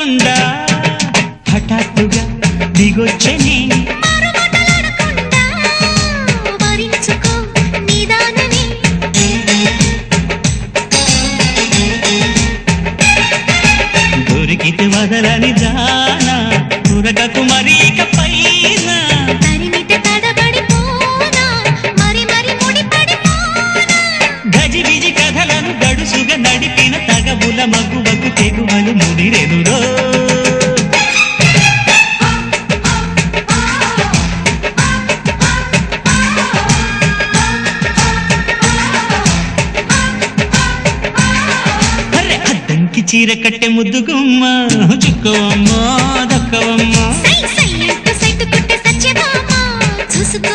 మాట్లాడకుండా హఠాత్తుగా దిగొచ్చని దొరికితే వదలని జానా తురగకు మరి ఇక పైన గజిబిజి కథలను గడుసుగా నడిపిన తగబుల మగువకు తెగువలు ముడిరెనురో చీర కట్టె ముద్దుగుమ్మ చుక్కవమ్మ దక్కవమ్మ చూసుకో